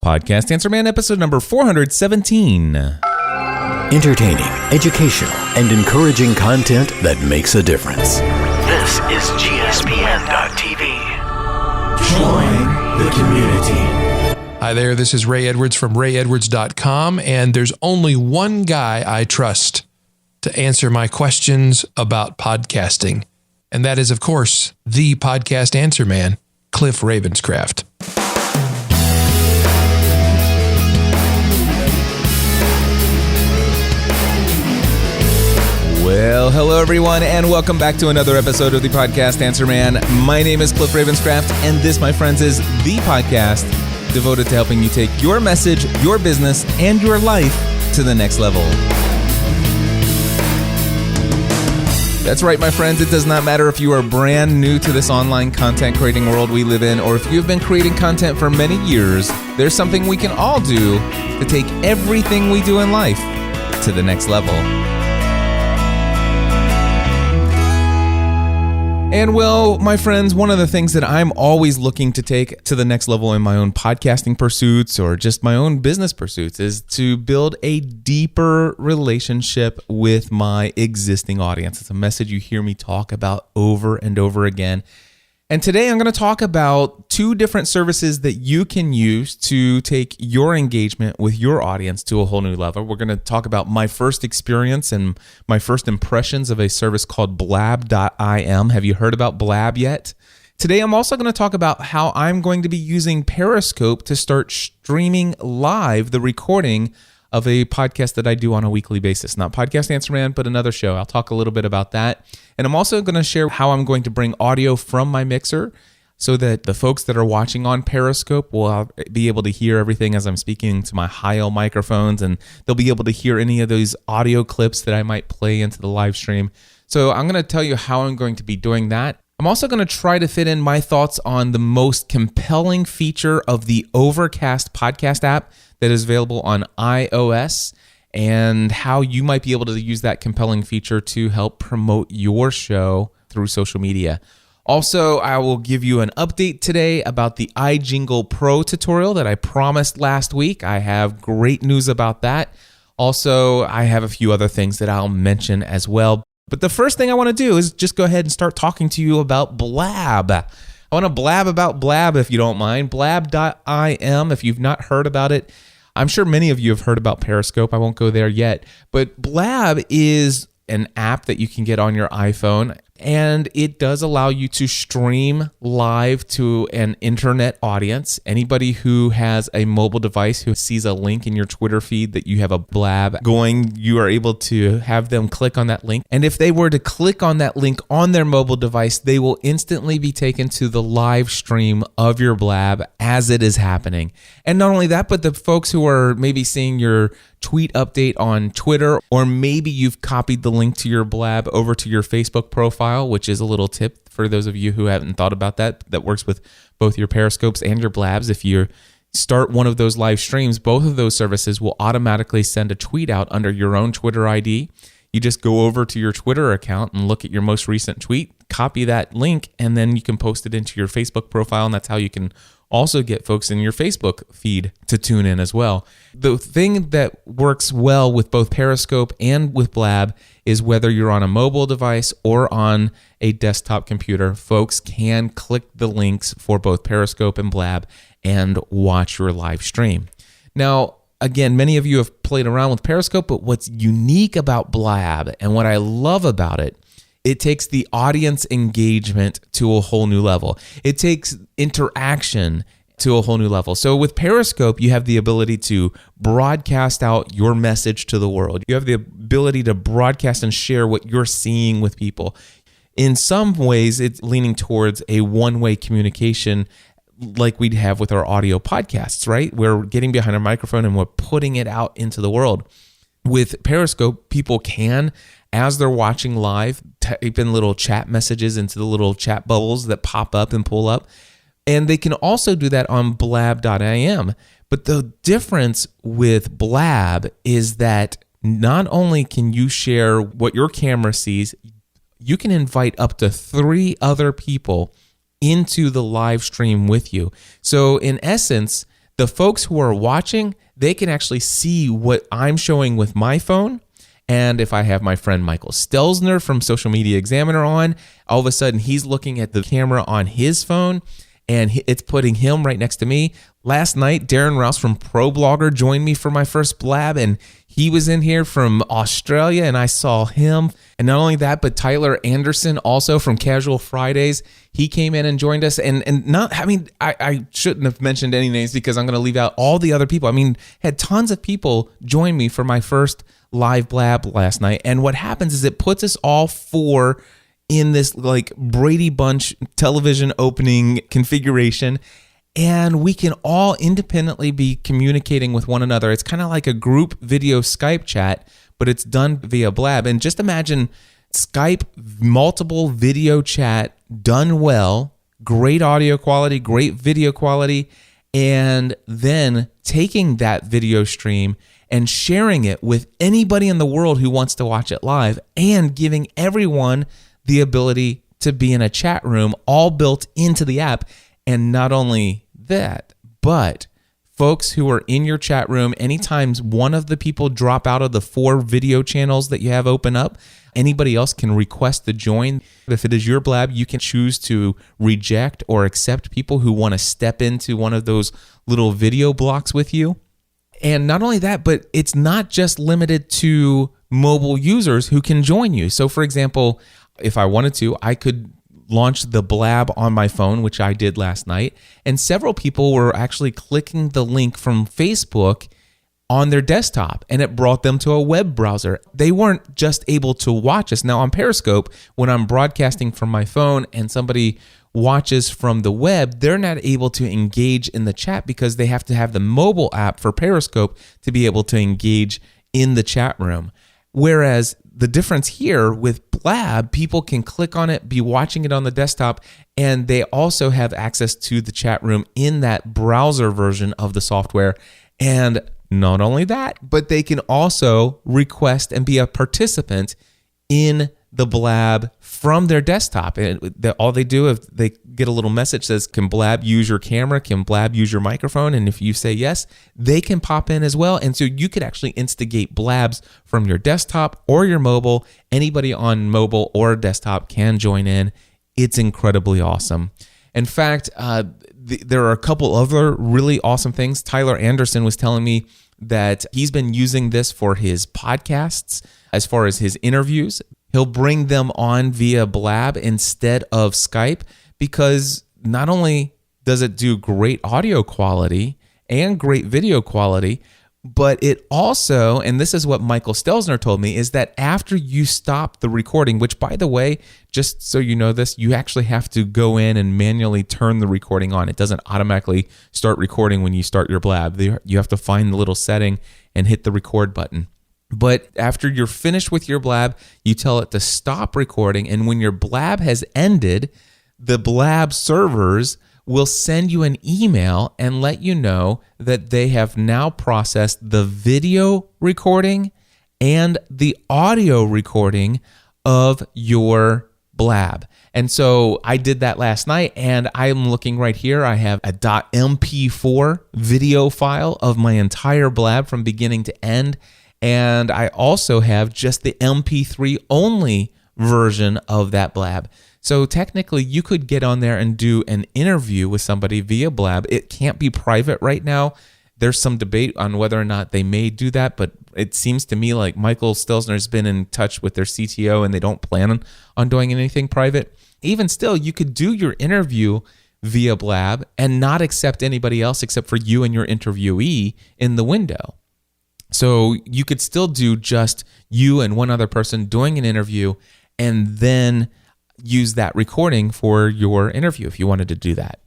Podcast Answer Man, episode number 417. Entertaining, educational, and encouraging content that makes a difference. This is GSPN.TV. Join the community. Hi there, this is Ray Edwards from RayEdwards.com, and there's only one guy I trust to answer my questions about podcasting, and that is, of course, the Podcast Answer Man, Cliff Ravenscraft. Well, hello everyone, and welcome back to another episode of the Podcast Answer Man. My name is Cliff Ravenscraft, and this, my friends, is the podcast devoted to helping you take your message, your business, and your life to the next level. That's right, my friends. It does not matter if you are brand new to this online content creating world we live in, or if you've been creating content for many years. There's something we can all do to take everything we do in life to the next level. And well, my friends, one of the things that I'm always looking to take to the next level in my own podcasting pursuits or just my own business pursuits is to build a deeper relationship with my existing audience. It's a message you hear me talk about over and over again. And today I'm going to talk about two different services that you can use to take your engagement with your audience to a whole new level. We're going to talk about my first experience and my first impressions of a service called Blab.im. Have you heard about Blab yet? Today I'm also going to talk about how I'm going to be using Periscope to start streaming live the recording of a podcast that I do on a weekly basis. Not Podcast Answer Man, but another show. I'll talk a little bit about that. And I'm also going to share how I'm going to bring audio from my mixer so that the folks that are watching on Periscope will be able to hear everything as I'm speaking to my high-end microphones, and they'll be able to hear any of those audio clips that I might play into the live stream. So I'm going to tell you how I'm going to be doing that. I'm also going to try to fit in my thoughts on the most compelling feature of the Overcast podcast app that is available on iOS, and how you might be able to use that compelling feature to help promote your show through social media. Also, I will give you an update today about the iJingle Pro tutorial that I promised last week. I have great news about that. Also, I have a few other things that I'll mention as well. But the first thing I want to do is just go ahead and start talking to you about Blab. I want to blab about Blab, if you don't mind. Blab.im, if you've not heard about it. I'm sure many of you have heard about Periscope. I won't go there yet. But Blab is an app that you can get on your iPhone, and it does allow you to stream live to an internet audience. Anybody who has a mobile device who sees a link in your Twitter feed that you have a Blab going, you are able to have them click on that link. And if they were to click on that link on their mobile device, they will instantly be taken to the live stream of your Blab as it is happening. And not only that, but the folks who are maybe seeing your tweet update on Twitter, or maybe you've copied the link to your Blab over to your Facebook profile, which is a little tip for those of you who haven't thought about that works with both your Periscopes and your Blabs. If you start one of those live streams, both of those services will automatically send a tweet out under your own Twitter ID. You just go over to your Twitter account and look at your most recent tweet, copy that link, and then you can post it into your Facebook profile, and that's how you can also get folks in your Facebook feed to tune in as well. The thing that works well with both Periscope and with Blab is whether you're on a mobile device or on a desktop computer, folks can click the links for both Periscope and Blab and watch your live stream. Now, again, many of you have played around with Periscope, but what's unique about Blab and what I love about it, it takes the audience engagement to a whole new level. It takes interaction to a whole new level. So with Periscope, you have the ability to broadcast out your message to the world. You have the ability to broadcast and share what you're seeing with people. In some ways, it's leaning towards a one-way communication like we'd have with our audio podcasts, right? We're getting behind a microphone and we're putting it out into the world. With Periscope, people can, as they're watching live, type in little chat messages into the little chat bubbles that pop up and pull up. And they can also do that on Blab.im. But the difference with Blab is that not only can you share what your camera sees, you can invite up to 3 other people into the live stream with you. So in essence, the folks who are watching, they can actually see what I'm showing with my phone. And if I have my friend Michael Stelzner from Social Media Examiner on, all of a sudden he's looking at the camera on his phone and it's putting him right next to me. Last night, Darren Rouse from ProBlogger joined me for my first blab, and he was in here from Australia, and I saw him. And not only that, but Tyler Anderson, also from Casual Fridays, he came in and joined us. And not, I mean, I shouldn't have mentioned any names because I'm going to leave out all the other people. I mean, had tons of people join me for my first live blab last night. And what happens is it puts us all four in this like Brady Bunch television opening configuration, and we can all independently be communicating with one another. It's kind of like a group video Skype chat, but it's done via Blab. And just imagine Skype multiple video chat done well, great audio quality, great video quality, and then taking that video stream and sharing it with anybody in the world who wants to watch it live, and giving everyone the ability to be in a chat room, all built into the app. And not only that, but folks who are in your chat room, anytime one of the people drop out of the 4 video channels that you have open up, anybody else can request to join. If it is your blab, you can choose to reject or accept people who want to step into one of those little video blocks with you. And not only that, but it's not just limited to mobile users who can join you. So for example, if I wanted to, I could launch the blab on my phone, which I did last night. And several people were actually clicking the link from Facebook on their desktop, and it brought them to a web browser. They weren't just able to watch us. Now on Periscope, when I'm broadcasting from my phone and somebody watches from the web, they're not able to engage in the chat because they have to have the mobile app for Periscope to be able to engage in the chat room. Whereas the difference here with Blab, people can click on it, be watching it on the desktop, and they also have access to the chat room in that browser version of the software. And not only that, but they can also request and be a participant in the Blab from their desktop. And all they do is they get a little message that says, can Blab use your camera? Can Blab use your microphone? And if you say yes, they can pop in as well. And so you could actually instigate Blabs from your desktop or your mobile. Anybody on mobile or desktop can join in. It's incredibly awesome. In fact, there are a couple other really awesome things. Tyler Anderson was telling me that he's been using this for his podcasts as far as his interviews. He'll bring them on via Blab instead of Skype because not only does it do great audio quality and great video quality, but it also, and this is what Michael Stelzner told me, is that after you stop the recording, which by the way, just so you know this, you actually have to go in and manually turn the recording on. It doesn't automatically start recording when you start your Blab. You have to find the little setting and hit the record button. But after you're finished with your Blab, you tell it to stop recording. And when your Blab has ended, the Blab servers will send you an email and let you know that they have now processed the video recording and the audio recording of your Blab. And so I did that last night, and I'm looking right here. I have a .mp4 video file of my entire Blab from beginning to end. And I also have just the MP3 only version of that Blab. So technically, you could get on there and do an interview with somebody via Blab. It can't be private right now. There's some debate on whether or not they may do that, but it seems to me like Michael Stelzner has been in touch with their CTO and they don't plan on doing anything private. Even still, you could do your interview via Blab and not accept anybody else except for you and your interviewee in the window. So you could still do just you and one other person doing an interview and then use that recording for your interview if you wanted to do that.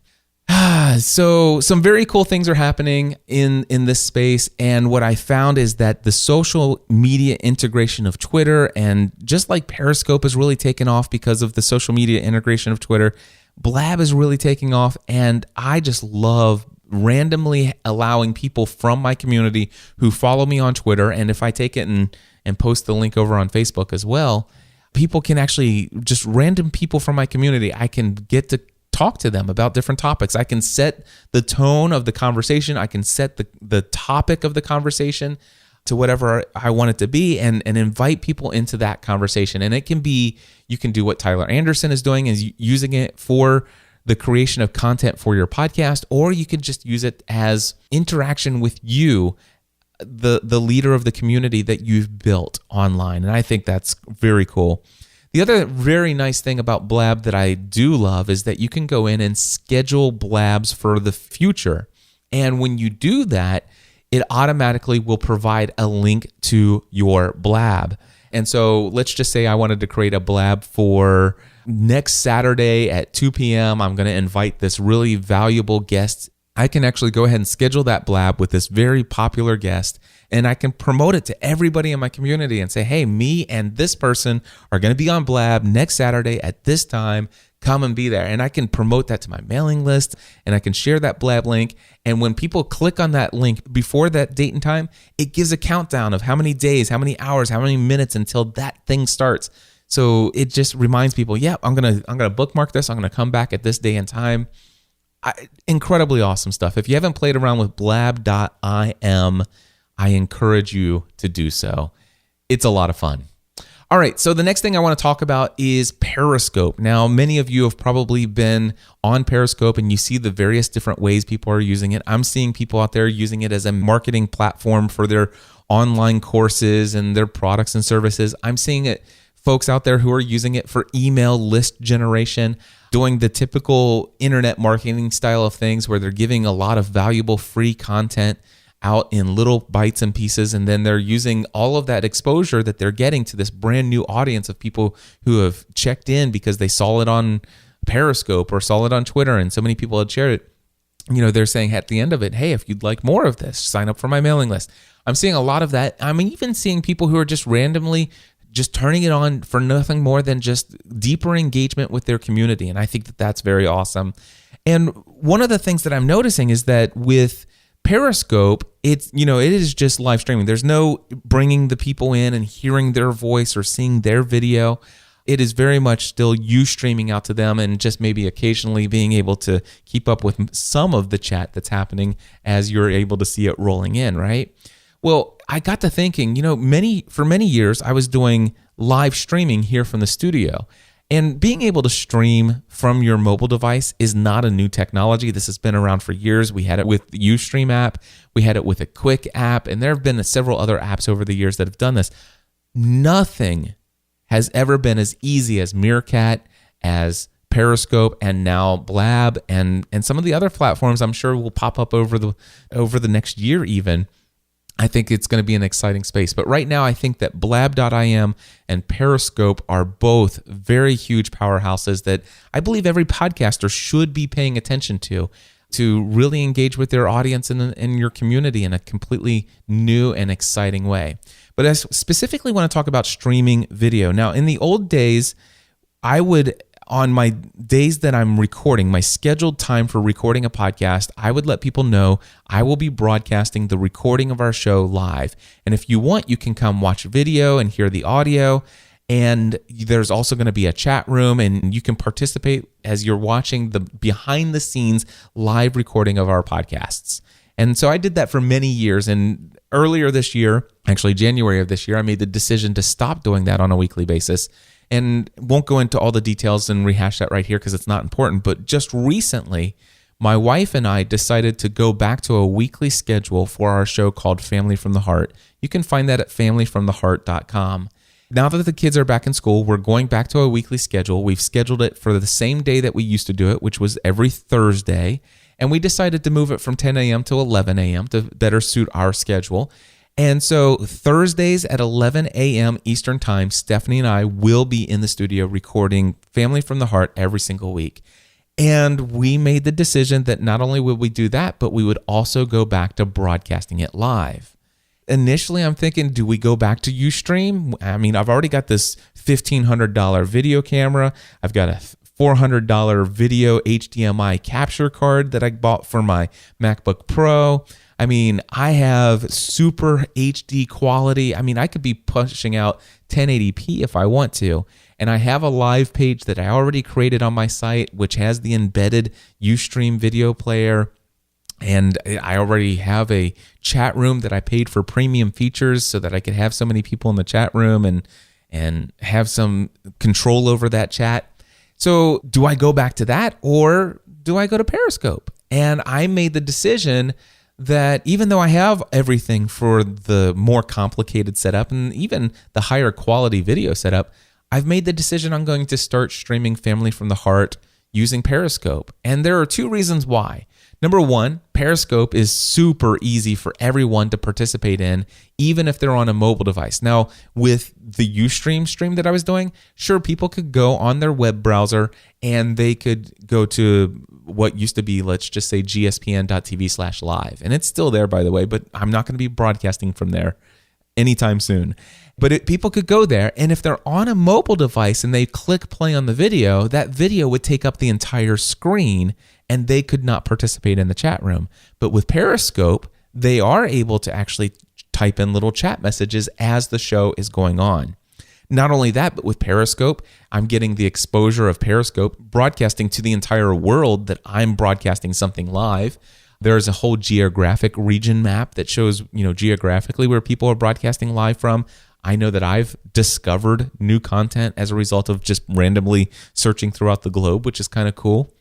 So some very cool things are happening in this space. And what I found is that the social media integration of Twitter, and just like Periscope has really taken off because of the social media integration of Twitter, Blab is really taking off. And I just love randomly allowing people from my community who follow me on Twitter, and if I take it and post the link over on Facebook as well, people can actually, just random people from my community, I can get to talk to them about different topics. I can set the tone of the conversation. I can set the topic of the conversation to whatever I want it to be and invite people into that conversation. And it can be, you can do what Tyler Anderson is doing, is using it for the creation of content for your podcast, or you can just use it as interaction with you, the leader of the community that you've built online. And I think that's very cool. The other very nice thing about Blab that I do love is that you can go in and schedule Blabs for the future. And when you do that, it automatically will provide a link to your Blab. And so let's just say I wanted to create a Blab for next Saturday at 2 p.m. I'm going to invite this really valuable guest. I can actually go ahead and schedule that Blab with this very popular guest, and I can promote it to everybody in my community and say, hey, me and this person are going to be on Blab next Saturday at this time. Come and be there. And I can promote that to my mailing list, and I can share that Blab link. And when people click on that link before that date and time, it gives a countdown of how many days, how many hours, how many minutes until that thing starts. So it just reminds people, yeah, I'm gonna bookmark this. I'm gonna come back at this day and time. Incredibly awesome stuff. If you haven't played around with Blab.im, I encourage you to do so. It's a lot of fun. All right, so the next thing I want to talk about is Periscope. Now, many of you have probably been on Periscope and you see the various different ways people are using it. I'm seeing people out there using it as a marketing platform for their online courses and their products and services. I'm seeing it, folks out there who are using it for email list generation, doing the typical internet marketing style of things where they're giving a lot of valuable free content out in little bites and pieces, and then they're using all of that exposure that they're getting to this brand new audience of people who have checked in because they saw it on Periscope or saw it on Twitter and so many people had shared it. You know, they're saying at the end of it, hey, if you'd like more of this, sign up for my mailing list. I'm seeing a lot of that. I'm even seeing people who are just randomly just turning it on for nothing more than just deeper engagement with their community. And I think that that's very awesome. And one of the things that I'm noticing is that with Periscope, it is just live streaming. There's no bringing the people in and hearing their voice or seeing their video. It is very much still you streaming out to them and just maybe occasionally being able to keep up with some of the chat that's happening as you're able to see it rolling in, right? Well, I got to thinking, for many years I was doing live streaming here from the studio. And being able to stream from your mobile device is not a new technology. This has been around for years. We had it with the Ustream app. We had it with a Quick app. And there have been several other apps over the years that have done this. Nothing has ever been as easy as Meerkat, as Periscope, and now Blab, and some of the other platforms I'm sure will pop up over the next year even. I think it's going to be an exciting space. But right now, I think that Blab.im and Periscope are both very huge powerhouses that I believe every podcaster should be paying attention to really engage with their audience and your community in a completely new and exciting way. But I specifically want to talk about streaming video. Now, in the old days, I would, on my days that I'm recording, my scheduled time for recording a podcast, I would let people know I will be broadcasting the recording of our show live. And if you want, you can come watch video and hear the audio. And there's also going to be a chat room, and you can participate as you're watching the behind the scenes live recording of our podcasts. And so I did that for many years. And earlier this year, actually January of this year, I made the decision to stop doing that on a weekly basis. And won't go into all the details and rehash that right here because it's not important. But just recently, my wife and I decided to go back to a weekly schedule for our show called Family from the Heart. You can find that at familyfromtheheart.com. Now that the kids are back in school, we're going back to a weekly schedule. We've scheduled it for the same day that we used to do it, which was every Thursday. And we decided to move it from 10 a.m. to 11 a.m. to better suit our schedule. And so Thursdays at 11 a.m. Eastern Time, Stephanie and I will be in the studio recording Family from the Heart every single week. And we made the decision that not only would we do that, but we would also go back to broadcasting it live. Initially, I'm thinking, do we go back to Ustream? I mean, I've already got this $1,500 video camera. I've got a $400 video HDMI capture card that I bought for my MacBook Pro. I mean, I have super HD quality. I mean, I could be pushing out 1080p if I want to. And I have a live page that I already created on my site, which has the embedded Ustream video player. And I already have a chat room that I paid for premium features so that I could have so many people in the chat room and have some control over that chat. So do I go back to that, or do I go to Periscope? And I made the decision that even though I have everything for the more complicated setup and even the higher quality video setup, I've made the decision I'm going to start streaming Family from the Heart using Periscope. And there are two reasons why. Number one, Periscope is super easy for everyone to participate in, even if they're on a mobile device. Now, with the Ustream stream that I was doing, sure, people could go on their web browser and they could go to what used to be, let's just say, gspn.tv/live. And it's still there, by the way, but I'm not going to be broadcasting from there anytime soon. But people could go there, and if they're on a mobile device and they click play on the video, that video would take up the entire screen, and they could not participate in the chat room. But with Periscope, they are able to actually type in little chat messages as the show is going on. Not only that, but with Periscope, I'm getting the exposure of Periscope broadcasting to the entire world that I'm broadcasting something live. There's a whole geographic region map that shows, geographically where people are broadcasting live from. I know that I've discovered new content as a result of just randomly searching throughout the globe, which is kind of cool.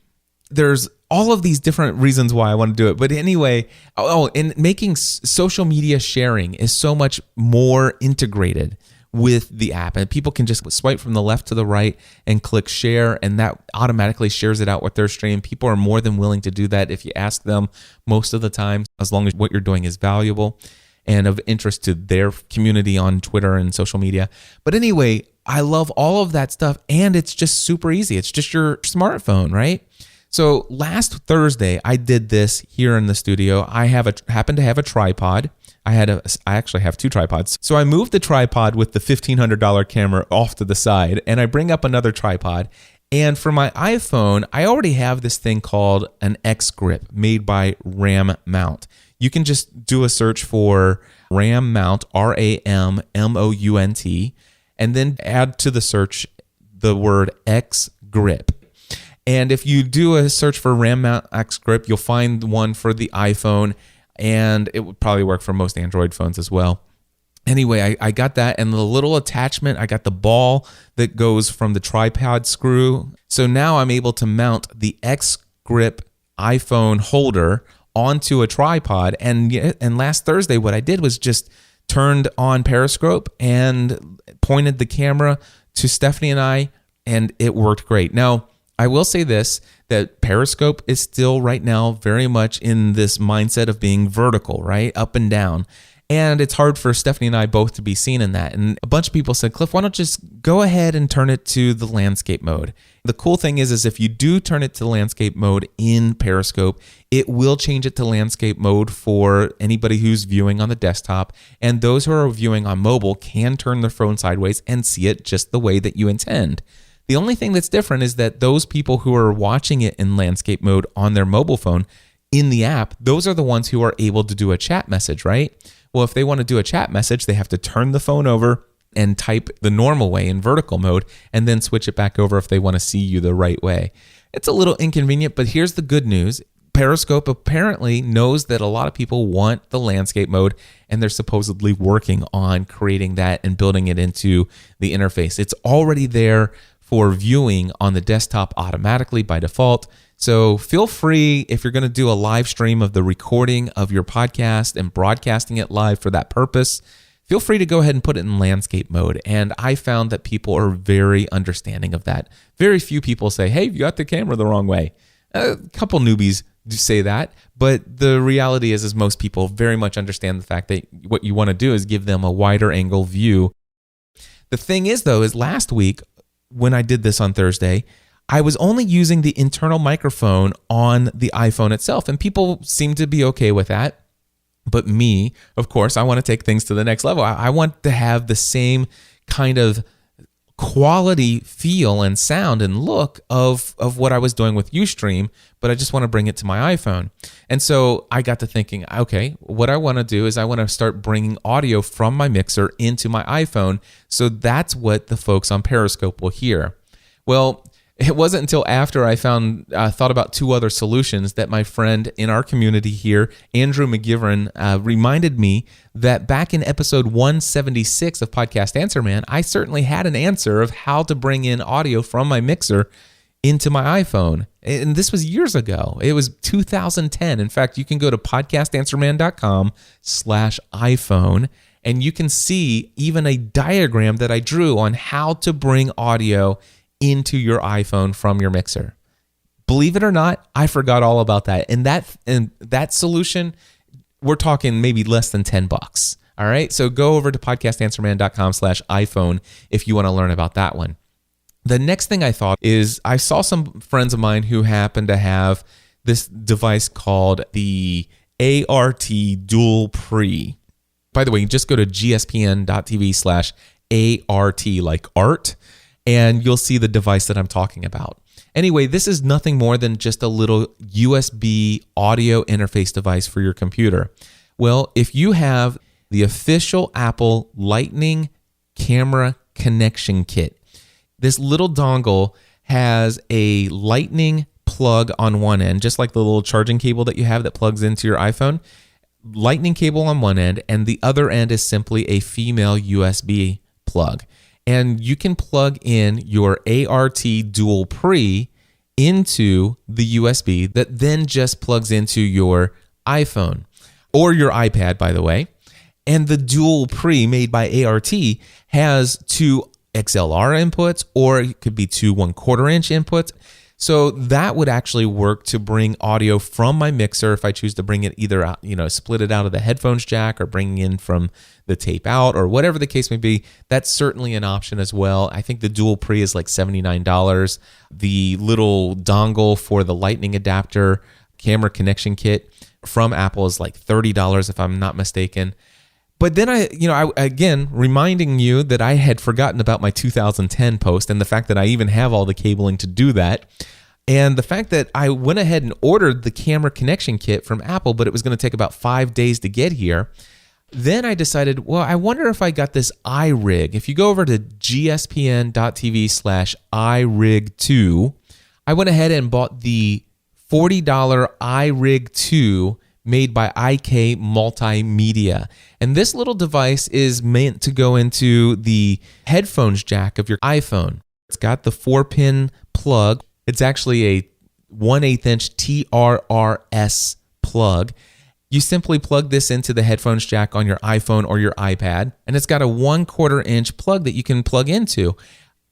There's all of these different reasons why I want to do it. But anyway, and making social media sharing is so much more integrated with the app, and people can just swipe from the left to the right and click share, and that automatically shares it out with their stream. People are more than willing to do that if you ask them most of the time, as long as what you're doing is valuable and of interest to their community on Twitter and social media. But anyway, I love all of that stuff, and it's just super easy. It's just your smartphone, right? So last Thursday, I did this here in the studio. I happened to have a tripod. I actually have two tripods. So I moved the tripod with the $1,500 camera off to the side, and I bring up another tripod. And for my iPhone, I already have this thing called an X Grip made by RAM Mount. You can just do a search for RAM Mount, RAMMOUNT, and then add to the search the word X Grip. And if you do a search for RAM Mount X Grip, you'll find one for the iPhone, and it would probably work for most Android phones as well. Anyway, I got that, and the little attachment, I got the ball that goes from the tripod screw. So now I'm able to mount the X Grip iPhone holder onto a tripod. And last Thursday, what I did was just turned on Periscope and pointed the camera to Stephanie and I, and it worked great. Now, I will say this, that Periscope is still right now very much in this mindset of being vertical, right? Up and down. And it's hard for Stephanie and I both to be seen in that. And a bunch of people said, Cliff, why don't you just go ahead and turn it to the landscape mode? The cool thing is if you do turn it to landscape mode in Periscope, it will change it to landscape mode for anybody who's viewing on the desktop. And those who are viewing on mobile can turn their phone sideways and see it just the way that you intend. The only thing that's different is that those people who are watching it in landscape mode on their mobile phone in the app, those are the ones who are able to do a chat message, right? Well, if they want to do a chat message, they have to turn the phone over and type the normal way in vertical mode and then switch it back over if they want to see you the right way. It's a little inconvenient, but here's the good news. Periscope apparently knows that a lot of people want the landscape mode, and they're supposedly working on creating that and building it into the interface. It's already there for viewing on the desktop automatically by default. So feel free, if you're going to do a live stream of the recording of your podcast and broadcasting it live for that purpose, feel free to go ahead and put it in landscape mode. And I found that people are very understanding of that. Very few people say, hey, you got the camera the wrong way. A couple newbies do say that, but the reality is most people very much understand the fact that what you want to do is give them a wider angle view. The thing is, though, is last week, when I did this on Thursday, I was only using the internal microphone on the iPhone itself, and people seem to be okay with that. But me, of course, I want to take things to the next level. I want to have the same kind of quality feel and sound and look of what I was doing with Ustream, but I just want to bring it to my iPhone. And so I got to thinking, okay, what I want to do is I want to start bringing audio from my mixer into my iPhone. So that's what the folks on Periscope will hear. Well, it wasn't until after I thought about two other solutions that my friend in our community here, Andrew McGivern, reminded me that back in episode 176 of Podcast Answer Man, I certainly had an answer of how to bring in audio from my mixer into my iPhone. And this was years ago. It was 2010. In fact, you can go to podcastanswerman.com/iPhone and you can see even a diagram that I drew on how to bring audio into your iPhone from your mixer. Believe it or not, I forgot all about that. And that solution, we're talking maybe less than $10. All right. So go over to podcastanswerman.com/iPhone if you want to learn about that one. The next thing I thought is I saw some friends of mine who happen to have this device called the ART Dual Pre. By the way, just go to gspn.tv/ART, like art, and you'll see the device that I'm talking about. Anyway, this is nothing more than just a little USB audio interface device for your computer. Well, if you have the official Apple Lightning Camera Connection Kit, this little dongle has a Lightning plug on one end, just like the little charging cable that you have that plugs into your iPhone. Lightning cable on one end, and the other end is simply a female USB plug. And you can plug in your ART Dual Pre into the USB that then just plugs into your iPhone or your iPad, by the way. And the Dual Pre made by ART has two XLR inputs, or it could be two 1/4 inch inputs. So that would actually work to bring audio from my mixer if I choose to bring it either out, split it out of the headphones jack or bringing in from the tape out or whatever the case may be. That's certainly an option as well. I think the Dual Pre is like $79. The little dongle for the Lightning adapter camera connection kit from Apple is like $30 if I'm not mistaken. But then I again, reminding you that I had forgotten about my 2010 post and the fact that I even have all the cabling to do that. And the fact that I went ahead and ordered the camera connection kit from Apple, but it was going to take about 5 days to get here. Then I decided, well, I wonder if I got this iRig. If you go over to gspn.tv/iRig2, I went ahead and bought the $40 iRig 2 made by IK Multimedia. And this little device is meant to go into the headphones jack of your iPhone. It's got the 4-pin plug. It's actually a 1/8 inch TRRS plug. You simply plug this into the headphones jack on your iPhone or your iPad, and it's got a 1/4 inch plug that you can plug into.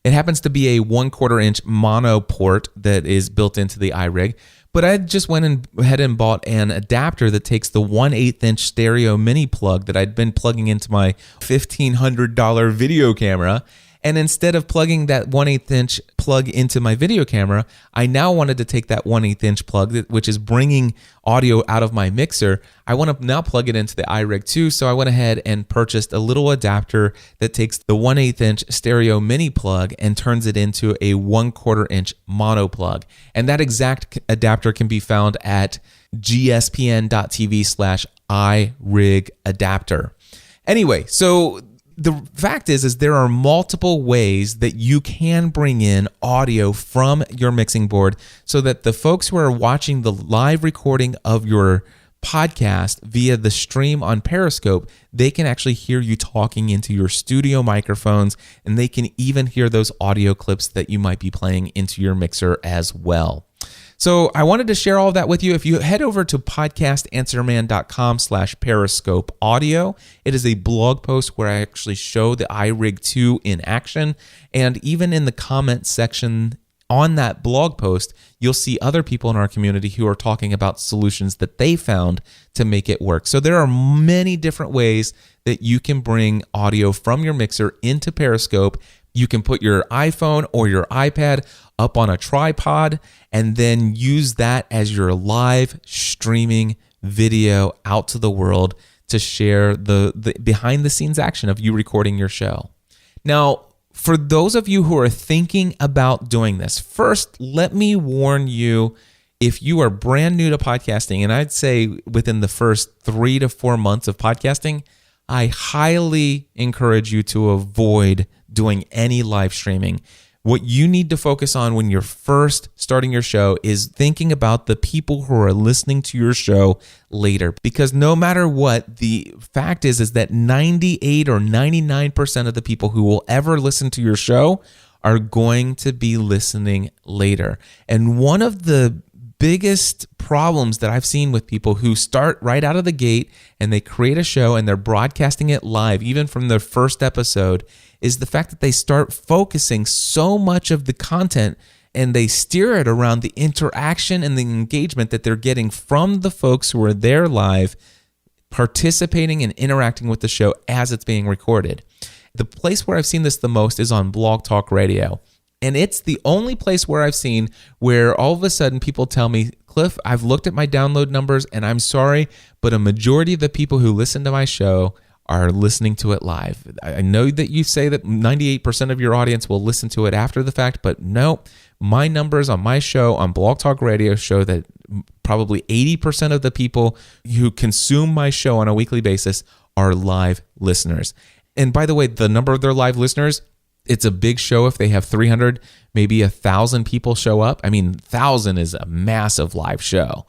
It happens to be a 1/4 inch mono port that is built into the iRig. But I just went ahead and bought an adapter that takes the 1/8 inch stereo mini plug that I'd been plugging into my $1,500 video camera. And instead of plugging that 1/8 inch plug into my video camera, I now wanted to take that 1/8 inch plug, which is bringing audio out of my mixer. I want to now plug it into the iRig 2. So I went ahead and purchased a little adapter that takes the 1/8 inch stereo mini plug and turns it into a 1/4 inch mono plug. And that exact adapter can be found at gspn.tv/iRig adapter. Anyway, so the fact is there are multiple ways that you can bring in audio from your mixing board so that the folks who are watching the live recording of your podcast via the stream on Periscope, they can actually hear you talking into your studio microphones, and they can even hear those audio clips that you might be playing into your mixer as well. So I wanted to share all of that with you. If you head over to podcastanswerman.com/Periscope audio, it is a blog post where I actually show the iRig 2 in action. And even in the comment section on that blog post, you'll see other people in our community who are talking about solutions that they found to make it work. So there are many different ways that you can bring audio from your mixer into Periscope. You can put your iPhone or your iPad up on a tripod and then use that as your live streaming video out to the world to share the behind the scenes action of you recording your show. Now, for those of you who are thinking about doing this, first, let me warn you, if you are brand new to podcasting, and I'd say within the first 3 to 4 months of podcasting, I highly encourage you to avoid doing any live streaming. What you need to focus on when you're first starting your show is thinking about the people who are listening to your show later. Because no matter what, the fact is that 98 or 99% of the people who will ever listen to your show are going to be listening later. And one of the biggest problems that I've seen with people who start right out of the gate and they create a show and they're broadcasting it live, even from their first episode, is the fact that they start focusing so much of the content and they steer it around the interaction and the engagement that they're getting from the folks who are there live, participating and interacting with the show as it's being recorded. The place where I've seen this the most is on Blog Talk Radio. And it's the only place where I've seen where all of a sudden people tell me, Cliff, I've looked at my download numbers and I'm sorry, but a majority of the people who listen to my show are listening to it live. I know that you say that 98% of your audience will listen to it after the fact, but no, my numbers on my show on Blog Talk Radio show that probably 80% of the people who consume my show on a weekly basis are live listeners. And by the way, the number of their live listeners, it's a big show if they have 300, maybe 1,000 people show up. I mean, 1,000 is a massive live show.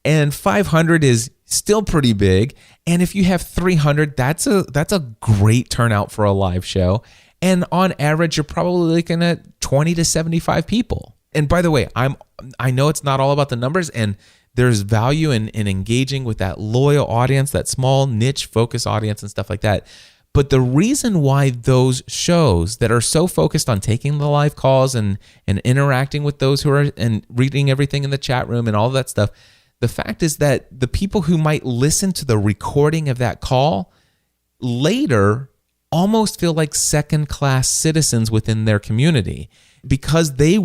And 500 is still pretty big. And if you have 300, that's a great turnout for a live show. And on average, you're probably looking at 20 to 75 people. And by the way, I know it's not all about the numbers, and there's value in engaging with that loyal audience, that small niche focus audience and stuff like that. But the reason why those shows that are so focused on taking the live calls and interacting with those who are and reading everything in the chat room and all that stuff, the fact is that the people who might listen to the recording of that call later almost feel like second-class citizens within their community because they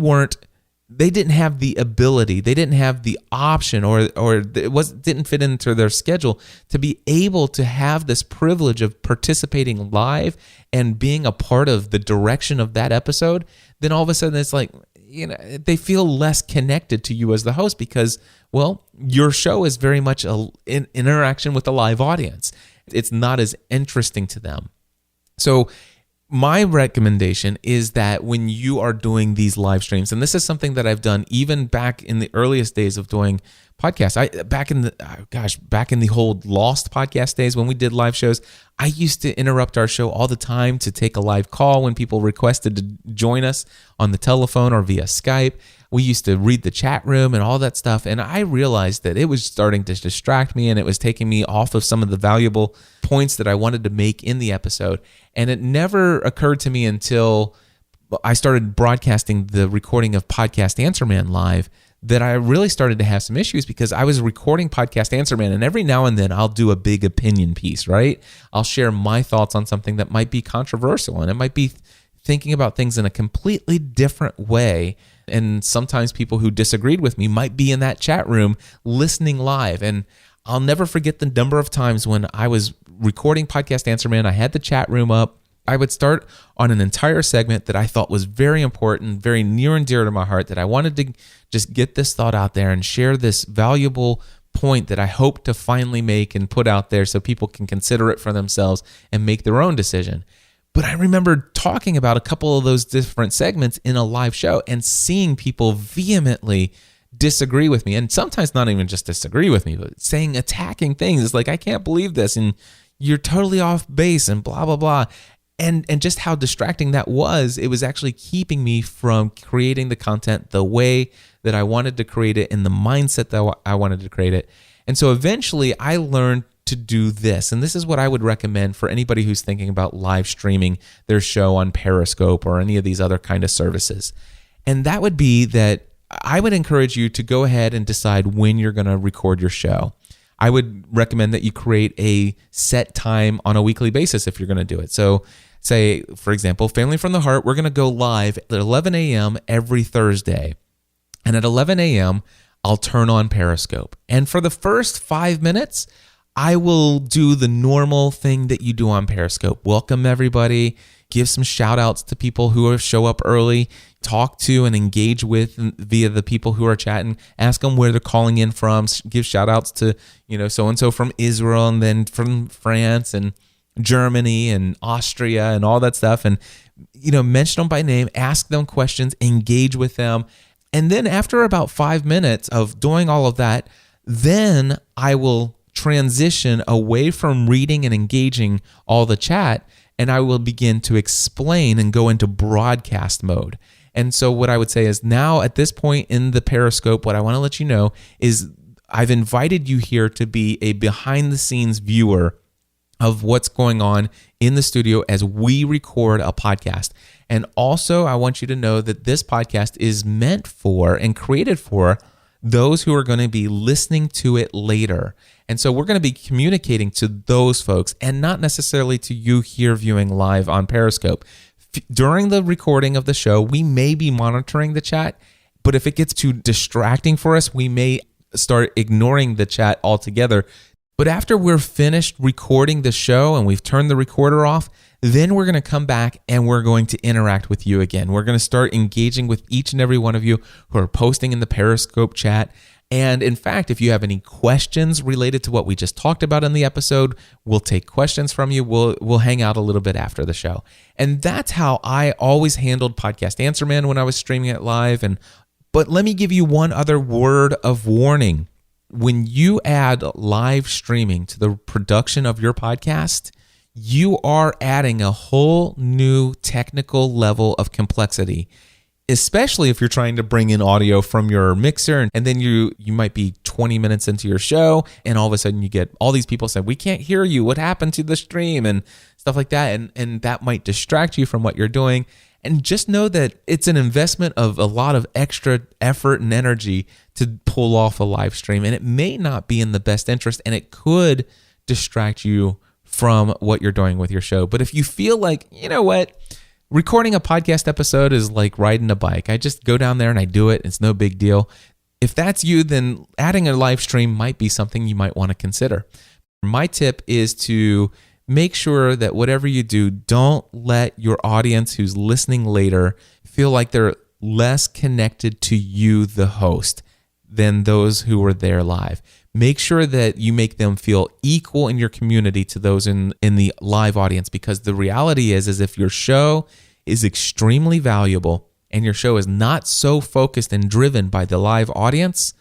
didn't have the ability, they didn't have the option, or it didn't fit into their schedule to be able to have this privilege of participating live and being a part of the direction of that episode. Then all of a sudden it's like, they feel less connected to you as the host because, well, your show is very much an interaction with a live audience. It's not as interesting to them. So my recommendation is that when you are doing these live streams, and this is something that I've done even back in the earliest days of doing podcasts, back in the whole Lost podcast days when we did live shows, I used to interrupt our show all the time to take a live call when people requested to join us on the telephone or via Skype. We used to read the chat room and all that stuff, and I realized that it was starting to distract me and it was taking me off of some of the valuable points that I wanted to make in the episode. And it never occurred to me until I started broadcasting the recording of Podcast Answer Man live that I really started to have some issues because I was recording Podcast Answer Man, and every now and then I'll do a big opinion piece, right? I'll share my thoughts on something that might be controversial, and it might be thinking about things in a completely different way. And sometimes people who disagreed with me might be in that chat room listening live. And I'll never forget the number of times when I was recording Podcast Answer Man, I had the chat room up. I would start on an entire segment that I thought was very important, very near and dear to my heart, that I wanted to just get this thought out there and share this valuable point that I hope to finally make and put out there so people can consider it for themselves and make their own decision. But I remember talking about a couple of those different segments in a live show and seeing people vehemently disagree with me. And sometimes not even just disagree with me, but attacking things. It's like, I can't believe this. And you're totally off base and blah, blah, blah. And just how distracting that was, it was actually keeping me from creating the content the way that I wanted to create it, in the mindset that I wanted to create it. And so eventually I learned to do this. And this is what I would recommend for anybody who's thinking about live streaming their show on Periscope or any of these other kind of services. And that would be that I would encourage you to go ahead and decide when you're going to record your show. I would recommend that you create a set time on a weekly basis if you're going to do it. So say, for example, Family from the Heart, we're going to go live at 11 a.m. every Thursday. And at 11 a.m., I'll turn on Periscope. And for the first 5 minutes, I will do the normal thing that you do on Periscope. Welcome everybody, give some shout outs to people who show up early, talk to and engage with via the people who are chatting, ask them where they're calling in from, give shout outs to, so-and-so from Israel and then from France and Germany and Austria and all that stuff. And, mention them by name, ask them questions, engage with them. And then after about 5 minutes of doing all of that, then I will transition away from reading and engaging all the chat, and I will begin to explain and go into broadcast mode. And so what I would say is now at this point in the Periscope, what I want to let you know is I've invited you here to be a behind the scenes viewer of what's going on in the studio as we record a podcast. And also I want you to know that this podcast is meant for and created for those who are going to be listening to it later. And so we're going to be communicating to those folks and not necessarily to you here viewing live on Periscope. During the recording of the show, we may be monitoring the chat, but if it gets too distracting for us, we may start ignoring the chat altogether. But after we're finished recording the show and we've turned the recorder off, then we're going to come back and we're going to interact with you again. We're going to start engaging with each and every one of you who are posting in the Periscope chat. And in fact, if you have any questions related to what we just talked about in the episode, we'll take questions from you. We'll hang out a little bit after the show. And that's how I always handled Podcast Answer Man when I was streaming it live. But let me give you one other word of warning. When you add live streaming to the production of your podcast, you are adding a whole new technical level of complexity, especially if you're trying to bring in audio from your mixer, and then you might be 20 minutes into your show and all of a sudden you get all these people saying, we can't hear you, what happened to the stream, and stuff like that, and that might distract you from what you're doing. And just know that it's an investment of a lot of extra effort and energy to pull off a live stream, and it may not be in the best interest, and it could distract you from what you're doing with your show. But if you feel like, you know what, recording a podcast episode is like riding a bike. I just go down there and I do it. It's no big deal. If that's you, then adding a live stream might be something you might want to consider. My tip is to make sure that whatever you do, don't let your audience who's listening later feel like they're less connected to you, the host, than those who were there live. Make sure that you make them feel equal in your community to those in the live audience, because the reality is if your show is extremely valuable and your show is not so focused and driven by the live audience,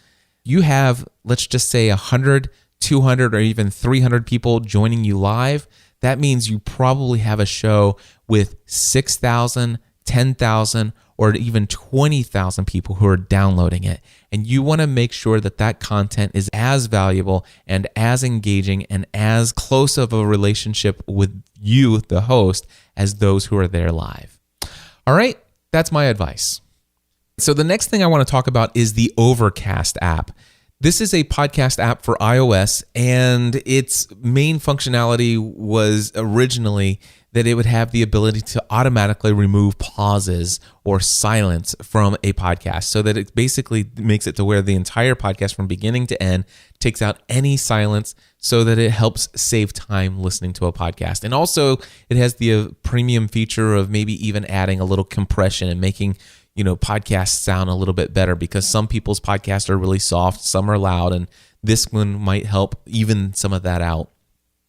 you have, let's just say 100, 200, or even 300 people joining you live. That means you probably have a show with 6,000, 10,000, or even 20,000 people who are downloading it. And you want to make sure that that content is as valuable and as engaging and as close of a relationship with you, the host, as those who are there live. All right, that's my advice. So the next thing I want to talk about is the Overcast app. This is a podcast app for iOS, and its main functionality was originally that it would have the ability to automatically remove pauses or silence from a podcast, so that it basically makes it to where the entire podcast from beginning to end takes out any silence, so that it helps save time listening to a podcast. And also it has the premium feature of maybe even adding a little compression and making podcasts sound a little bit better, because some people's podcasts are really soft, some are loud, and this one might help even some of that out.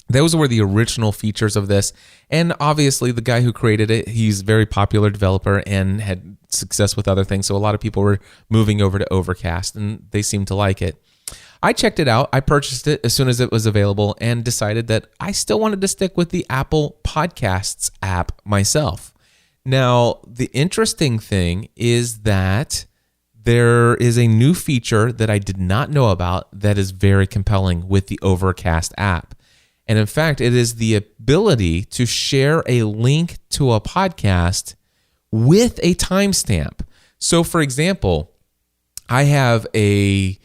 Those were the original features of this. And obviously the guy who created it, he's a very popular developer and had success with other things. So a lot of people were moving over to Overcast and they seemed to like it. I checked it out. I purchased it as soon as it was available and decided that I still wanted to stick with the Apple Podcasts app myself. Now, the interesting thing is that there is a new feature that I did not know about that is very compelling with the Overcast app. And in fact, it is the ability to share a link to a podcast with a timestamp. So for example, I have a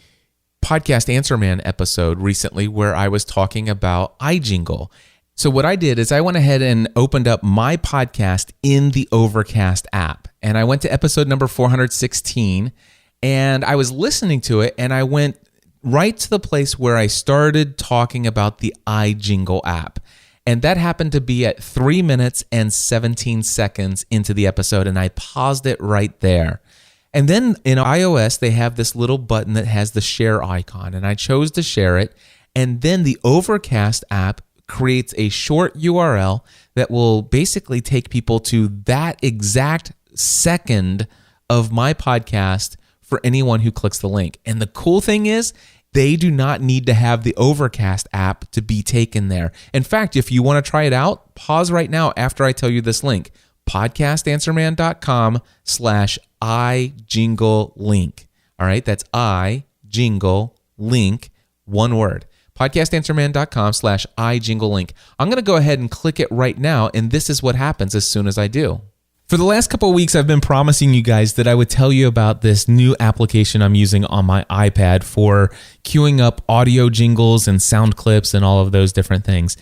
Podcast Answer Man episode recently where I was talking about iJingle. So what I did is I went ahead and opened up my podcast in the Overcast app. And I went to episode number 416 and I was listening to it and I went right to the place where I started talking about the iJingle app. And that happened to be at 3 minutes and 17 seconds into the episode, and I paused it right there. And then in iOS, they have this little button that has the share icon, and I chose to share it. And then the Overcast app creates a short URL that will basically take people to that exact second of my podcast for anyone who clicks the link. And the cool thing is, they do not need to have the Overcast app to be taken there. In fact, if you want to try it out, pause right now after I tell you this link, podcastanswerman.com/iJingle link. All right, that's iJingle link, one word. podcastanswerman.com/iJingle link. I'm going to go ahead and click it right now, and this is what happens as soon as I do. For the last couple of weeks, I've been promising you guys that I would tell you about this new application I'm using on my iPad for queuing up audio jingles and sound clips and all of those different things.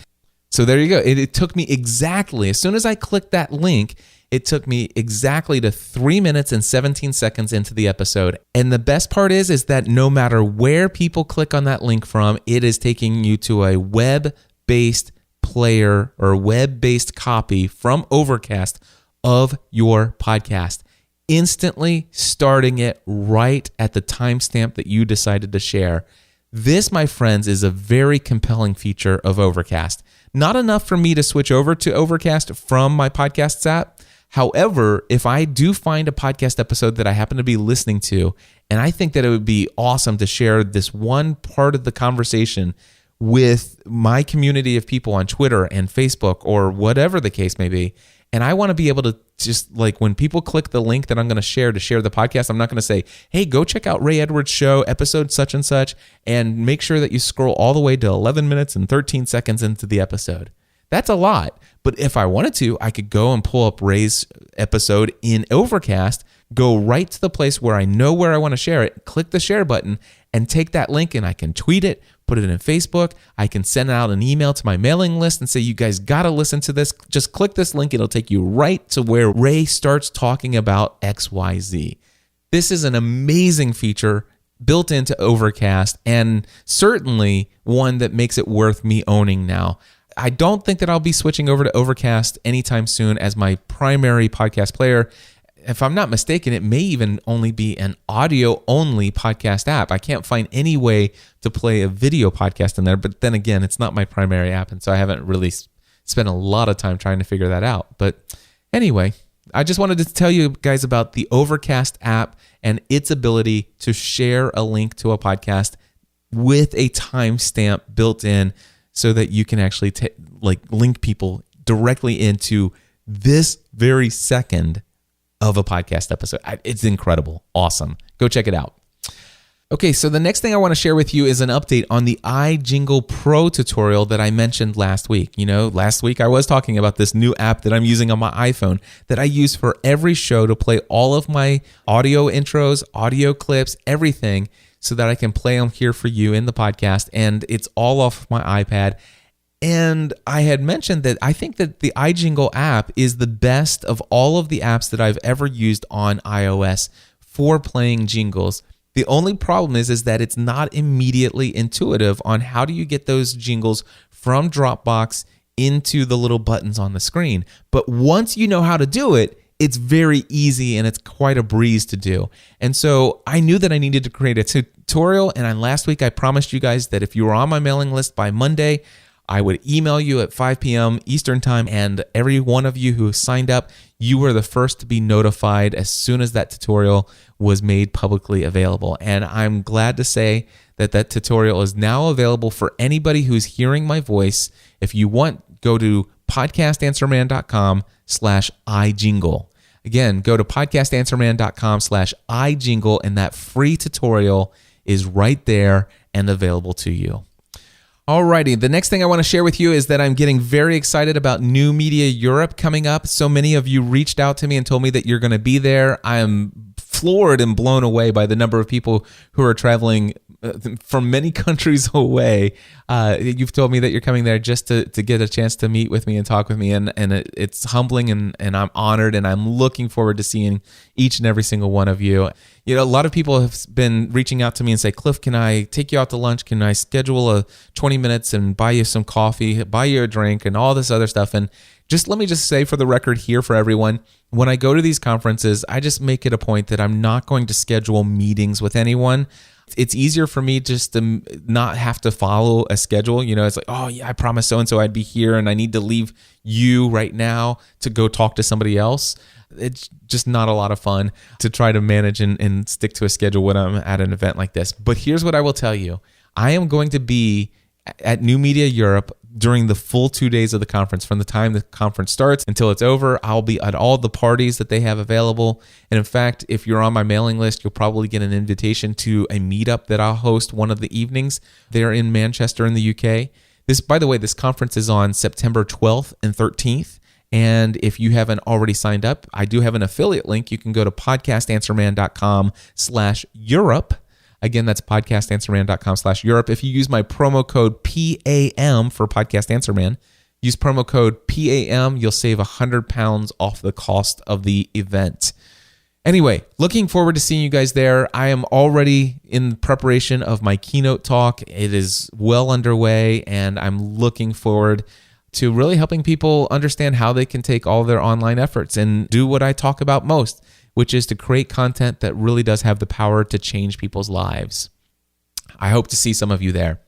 So there you go. It took me exactly, as soon as I clicked that link, it took me exactly to 3 minutes and 17 seconds into the episode. And the best part is that no matter where people click on that link from, it is taking you to a web-based player or web-based copy from Overcast of your podcast, instantly starting it right at the timestamp that you decided to share. This, my friends, is a very compelling feature of Overcast. Not enough for me to switch over to Overcast from my podcasts app. However, if I do find a podcast episode that I happen to be listening to, and I think that it would be awesome to share this one part of the conversation with my community of people on Twitter and Facebook or whatever the case may be, and I want to be able to just, like, when people click the link that I'm going to share the podcast, I'm not going to say, hey, go check out Ray Edwards' show, episode such and such, and make sure that you scroll all the way to 11 minutes and 13 seconds into the episode. That's a lot. But if I wanted to, I could go and pull up Ray's episode in Overcast, go right to the place where I know where I want to share it, click the share button, and take that link, and I can tweet it, put it in Facebook. I can send out an email to my mailing list and say, you guys got to listen to this. Just click this link. It'll take you right to where Ray starts talking about XYZ. This is an amazing feature built into Overcast, and certainly one that makes it worth me owning now. I don't think that I'll be switching over to Overcast anytime soon as my primary podcast player. If I'm not mistaken, it may even only be an audio-only podcast app. I can't find any way to play a video podcast in there, but then again, it's not my primary app, and so I haven't really spent a lot of time trying to figure that out. But anyway, I just wanted to tell you guys about the Overcast app and its ability to share a link to a podcast with a timestamp built in so that you can actually link people directly into this very second of a podcast episode. It's incredible. Awesome. Go check it out. Okay, so the next thing I want to share with you is an update on the iJingle Pro tutorial that I mentioned last week. You know, last week I was talking about this new app that I'm using on my iPhone that I use for every show to play all of my audio intros, audio clips, everything, so that I can play them here for you in the podcast. And it's all off my iPad. And I had mentioned that I think that the iJingle app is the best of all of the apps that I've ever used on iOS for playing jingles. The only problem is that it's not immediately intuitive on how do you get those jingles from Dropbox into the little buttons on the screen. But once you know how to do it, it's very easy and it's quite a breeze to do. And so I knew that I needed to create a tutorial. And last week I promised you guys that if you were on my mailing list by Monday, I would email you at 5 p.m. Eastern time, and every one of you who signed up, you were the first to be notified as soon as that tutorial was made publicly available. And I'm glad to say that that tutorial is now available for anybody who's hearing my voice. If you want, go to podcastanswerman.com/iJingle. Again, go to podcastanswerman.com/iJingle, and that free tutorial is right there and available to you. Alrighty, the next thing I want to share with you is that I'm getting very excited about New Media Europe coming up. So many of you reached out to me and told me that you're going to be there. I am floored and blown away by the number of people who are traveling from many countries away. You've told me that you're coming there just to get a chance to meet with me and talk with me, and it's humbling, and I'm honored, and I'm looking forward to seeing each and every single one of you. A lot of people have been reaching out to me and say, Cliff, can I take you out to lunch? Can I schedule a 20 minutes and buy you some coffee, buy you a drink, and all this other stuff? And let me say for the record here for everyone, when I go to these conferences, I just make it a point that I'm not going to schedule meetings with anyone. It's easier for me just to not have to follow a schedule. It's like, oh yeah, I promised so-and-so I'd be here and I need to leave you right now to go talk to somebody else. It's just not a lot of fun to try to manage and stick to a schedule when I'm at an event like this. But here's what I will tell you. I am going to be at New Media Europe during the full 2 days of the conference. From the time the conference starts until it's over, I'll be at all the parties that they have available. And in fact, if you're on my mailing list, you'll probably get an invitation to a meetup that I'll host one of the evenings there in Manchester in the UK. By the way, this conference is on September 12th and 13th. And if you haven't already signed up, I do have an affiliate link. You can go to podcastanswerman.com/Europe. Again, that's podcastanswerman.com/Europe. If you use my promo code PAM for Podcast Answer Man, use promo code PAM, you'll save £100 off the cost of the event. Anyway, looking forward to seeing you guys there. I am already in preparation of my keynote talk. It is well underway, and I'm looking forward to really helping people understand how they can take all their online efforts and do what I talk about most, which is to create content that really does have the power to change people's lives. I hope to see some of you there.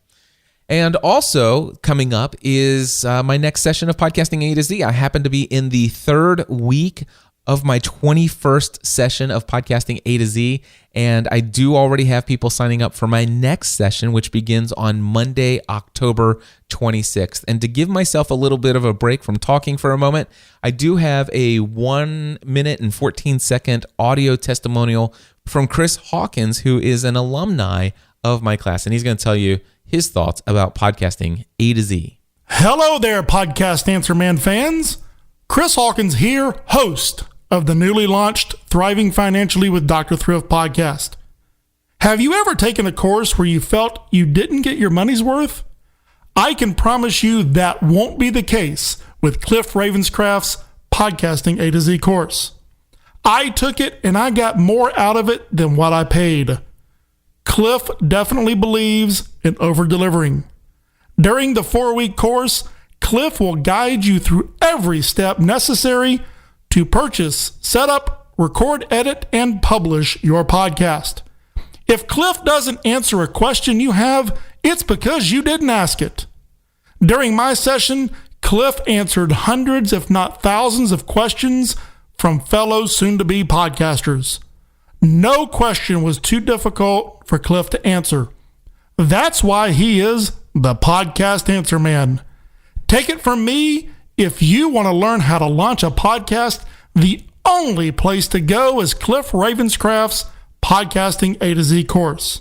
And also coming up is my next session of Podcasting A to Z. I happen to be in the third week of my 21st session of Podcasting A to Z, and I do already have people signing up for my next session, which begins on Monday, October 26th. And to give myself a little bit of a break from talking for a moment, I do have a 1 minute and 14-second audio testimonial from Chris Hawkins, who is an alumni of my class, and he's going to tell you his thoughts about Podcasting A to Z. Hello there, Podcast Answer Man fans. Chris Hawkins here, host of the newly launched Thriving Financially with Dr. Thrift podcast. Have you ever taken a course where you felt you didn't get your money's worth? I can promise you that won't be the case with Cliff Ravenscraft's Podcasting A to Z course. I took it and I got more out of it than what I paid. Cliff definitely believes in over-delivering. During the 4-week course, Cliff will guide you through every step necessary to purchase, set up, record, edit, and publish your podcast. If Cliff doesn't answer a question you have, it's because you didn't ask it. During my session, Cliff answered hundreds, if not thousands, of questions from fellow soon-to-be podcasters. No question was too difficult for Cliff to answer. That's why he is the Podcast Answer Man. Take it from me, if you want to learn how to launch a podcast, the only place to go is Cliff Ravenscraft's Podcasting A to Z course.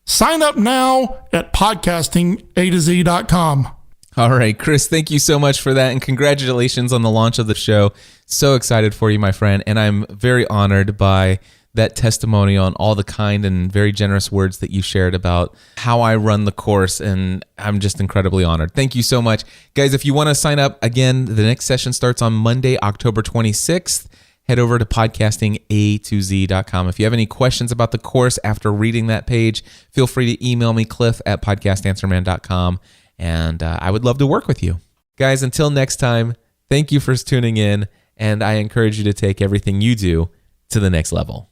Sign up now at podcastingatoz.com. All right, Chris, thank you so much for that, and congratulations on the launch of the show. So excited for you, my friend, and I'm very honored by that testimonial and all the kind and very generous words that you shared about how I run the course, and I'm just incredibly honored. Thank you so much. Guys, if you want to sign up, again, the next session starts on Monday, October 26th. Head over to podcastingatoz.com. If you have any questions about the course after reading that page, feel free to email me, cliff@podcastanswerman.com, and I would love to work with you. Guys, until next time, thank you for tuning in, and I encourage you to take everything you do to the next level.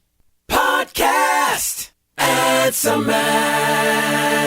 Podcast Answer Man.